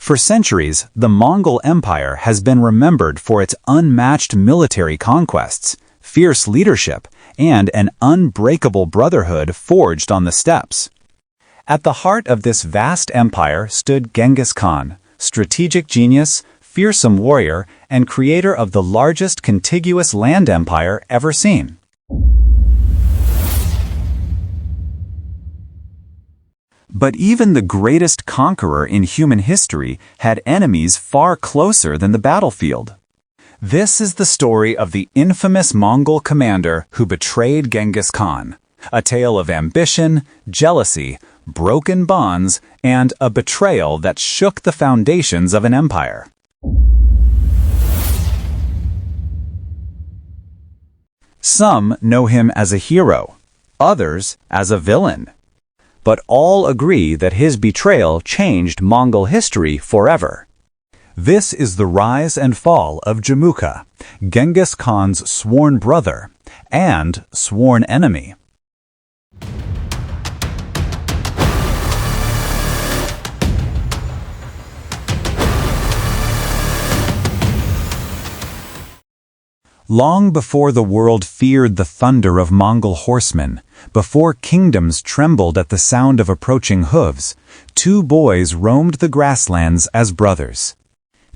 For centuries, the Mongol Empire has been remembered for its unmatched military conquests, fierce leadership, and an unbreakable brotherhood forged on the steppes. At the heart of this vast empire stood Genghis Khan, strategic genius, fearsome warrior, and creator of the largest contiguous land empire ever seen. But even the greatest conqueror in human history had enemies far closer than the battlefield. This is the story of the infamous Mongol commander who betrayed Genghis Khan, a tale of ambition, jealousy, broken bonds, and a betrayal that shook the foundations of an empire. Some know him as a hero, others as a villain. But all agree that his betrayal changed Mongol history forever. This is the rise and fall of Jamuka, Genghis Khan's sworn brother and sworn enemy. Long before the world feared the thunder of Mongol horsemen, before kingdoms trembled at the sound of approaching hooves, two boys roamed the grasslands as brothers.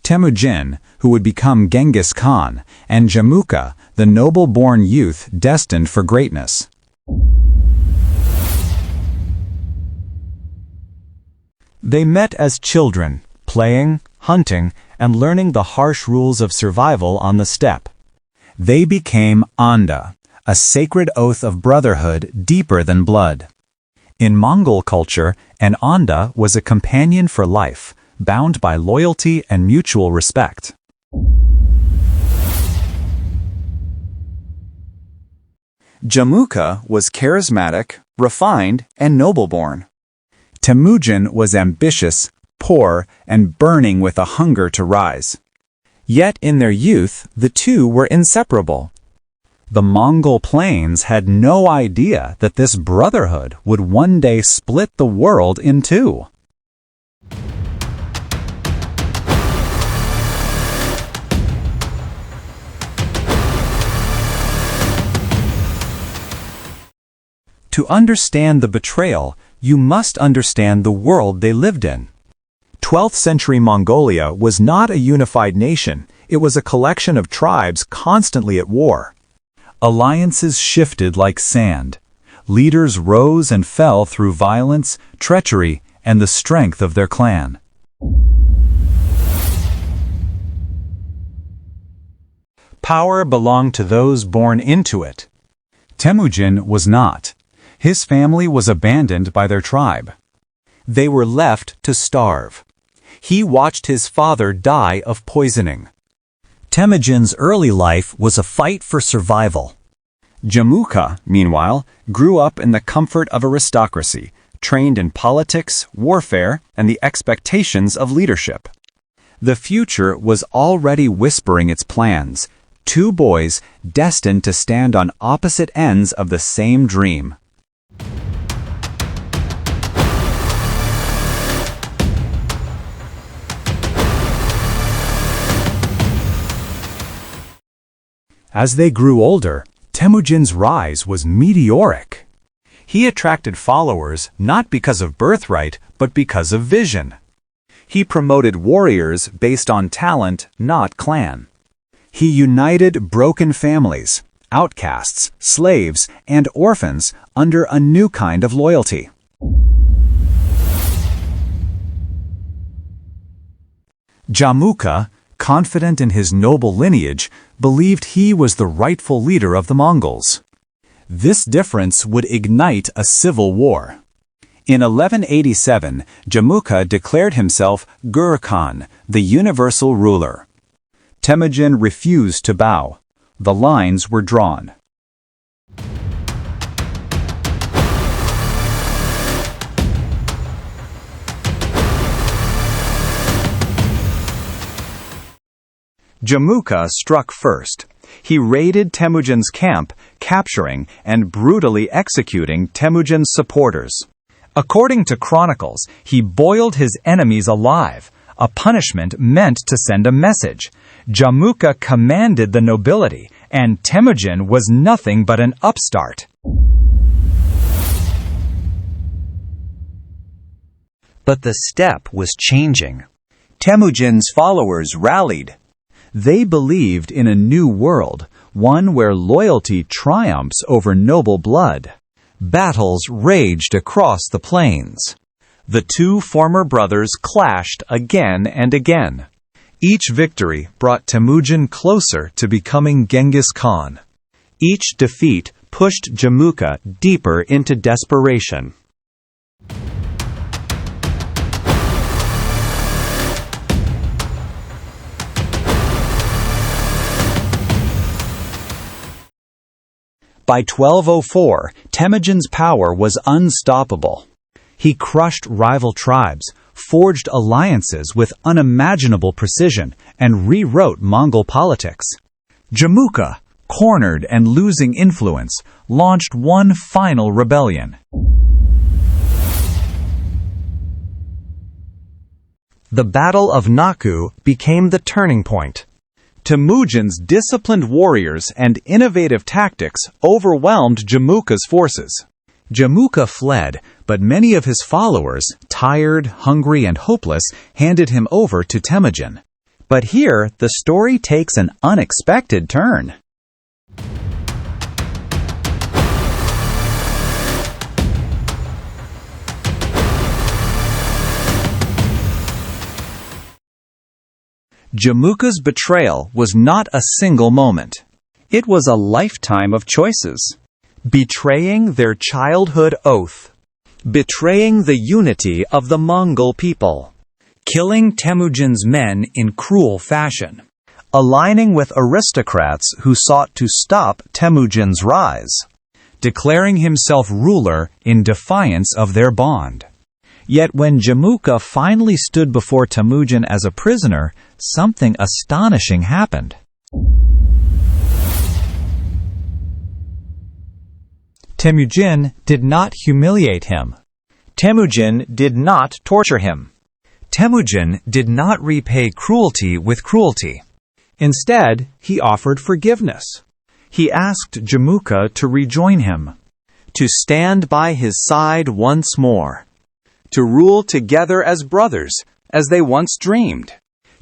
Temujin, who would become Genghis Khan, and Jamuka, the noble-born youth destined for greatness. They met as children, playing, hunting, and learning the harsh rules of survival on the steppe. They became Anda, a sacred oath of brotherhood deeper than blood. In Mongol culture, an Anda was a companion for life, bound by loyalty and mutual respect. Jamuka was charismatic, refined, and noble-born. Temujin was ambitious, poor, and burning with a hunger to rise. Yet in their youth, the two were inseparable. The Mongol plains had no idea that this brotherhood would one day split the world in two. To understand the betrayal, you must understand the world they lived in. 12th century Mongolia was not a unified nation, it was a collection of tribes constantly at war. Alliances shifted like sand. Leaders rose and fell through violence, treachery, and the strength of their clan. Power belonged to those born into it. Temujin was not. His family was abandoned by their tribe. They were left to starve. He watched his father die of poisoning. Temujin's early life was a fight for survival. Jamuka, meanwhile, grew up in the comfort of aristocracy, trained in politics, warfare, and the expectations of leadership. The future was already whispering its plans, two boys destined to stand on opposite ends of the same dream. As they grew older, Temujin's rise was meteoric. He attracted followers not because of birthright, but because of vision. He promoted warriors based on talent, not clan. He united broken families, outcasts, slaves, and orphans under a new kind of loyalty. Jamuka, confident in his noble lineage, believed he was the rightful leader of the Mongols. This difference would ignite a civil war. In 1187, Jamuka declared himself Gur Khan, the universal ruler. Temujin refused to bow. The lines were drawn. Jamuka struck first. He raided Temujin's camp, capturing and brutally executing Temujin's supporters. According to chronicles, he boiled his enemies alive, a punishment meant to send a message. Jamuka commanded the nobility, and Temujin was nothing but an upstart. But the steppe was changing. Temujin's followers rallied. They believed in a new world, one where loyalty triumphs over noble blood. Battles raged across the plains. The two former brothers clashed again and again. Each victory brought Temujin closer to becoming Genghis Khan. Each defeat pushed Jamuka deeper into desperation. By 1204, Temujin's power was unstoppable. He crushed rival tribes, forged alliances with unimaginable precision, and rewrote Mongol politics. Jamuka, cornered and losing influence, launched one final rebellion. The Battle of Naku became the turning point. Temujin's disciplined warriors and innovative tactics overwhelmed Jamuka's forces. Jamuka fled, but many of his followers, tired, hungry, and hopeless, handed him over to Temujin. But here, the story takes an unexpected turn. Jamuka's betrayal was not a single moment. It was a lifetime of choices. Betraying their childhood oath. Betraying the unity of the Mongol people. Killing Temujin's men in cruel fashion. Aligning with aristocrats who sought to stop Temujin's rise. Declaring himself ruler in defiance of their bond. Yet when Jamuka finally stood before Temujin as a prisoner, something astonishing happened. Temujin did not humiliate him. Temujin did not torture him. Temujin did not repay cruelty with cruelty. Instead, he offered forgiveness. He asked Jamuka to rejoin him, to stand by his side once more, to rule together as brothers, as they once dreamed.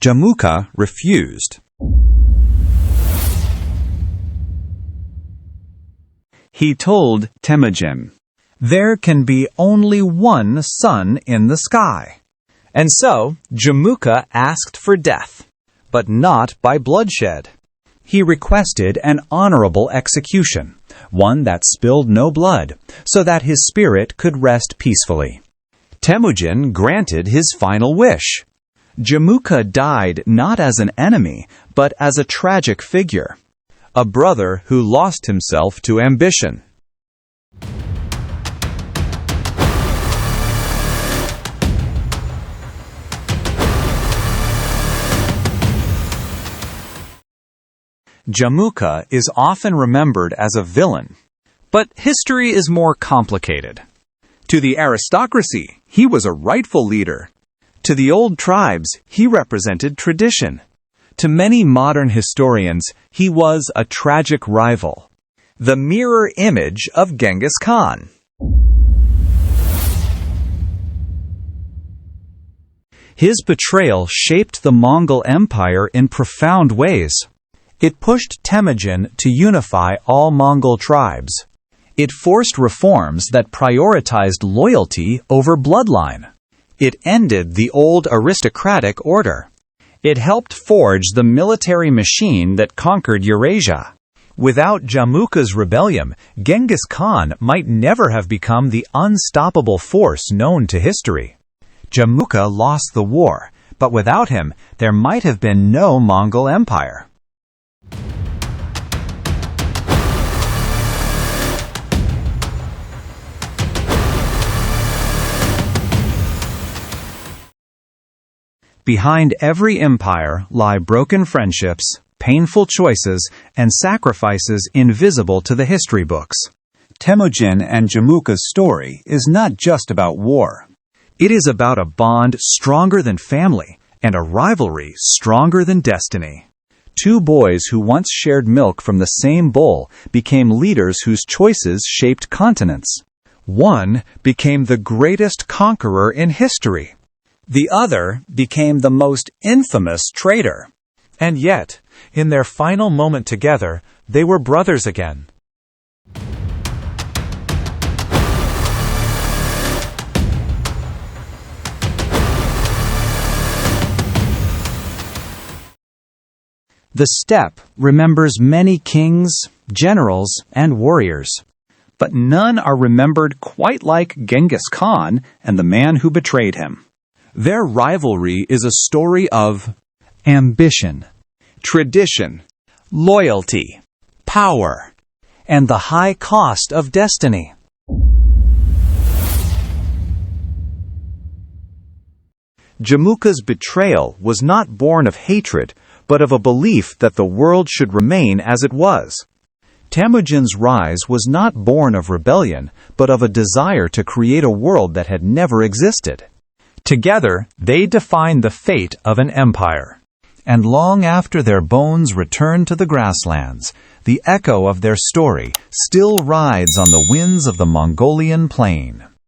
Jamuka refused. He told Temujin, "There can be only one sun in the sky." And so, Jamuka asked for death, but not by bloodshed. He requested an honorable execution, one that spilled no blood, so that his spirit could rest peacefully. Temujin granted his final wish. Jamuka died not as an enemy, but as a tragic figure, a brother who lost himself to ambition. Jamuka is often remembered as a villain, but history is more complicated. To the aristocracy, he was a rightful leader. To the old tribes, he represented tradition. To many modern historians, he was a tragic rival, the mirror image of Genghis Khan. His betrayal shaped the Mongol Empire in profound ways. It pushed Temujin to unify all Mongol tribes. It forced reforms that prioritized loyalty over bloodline. It ended the old aristocratic order. It helped forge the military machine that conquered Eurasia. Without Jamuka's rebellion, Genghis Khan might never have become the unstoppable force known to history. Jamuka lost the war, but without him, there might have been no Mongol Empire. Behind every empire lie broken friendships, painful choices, and sacrifices invisible to the history books. Temujin and Jamuka's story is not just about war. It is about a bond stronger than family and a rivalry stronger than destiny. Two boys who once shared milk from the same bowl became leaders whose choices shaped continents. One became the greatest conqueror in history. The other became the most infamous traitor. And yet, in their final moment together, they were brothers again. The steppe remembers many kings, generals, and warriors. But none are remembered quite like Genghis Khan and the man who betrayed him. Their rivalry is a story of ambition, tradition, loyalty, power, and the high cost of destiny. Jamukha's betrayal was not born of hatred, but of a belief that the world should remain as it was. Temujin's rise was not born of rebellion, but of a desire to create a world that had never existed. Together, they defined the fate of an empire. And long after their bones returned to the grasslands, the echo of their story still rides on the winds of the Mongolian plain.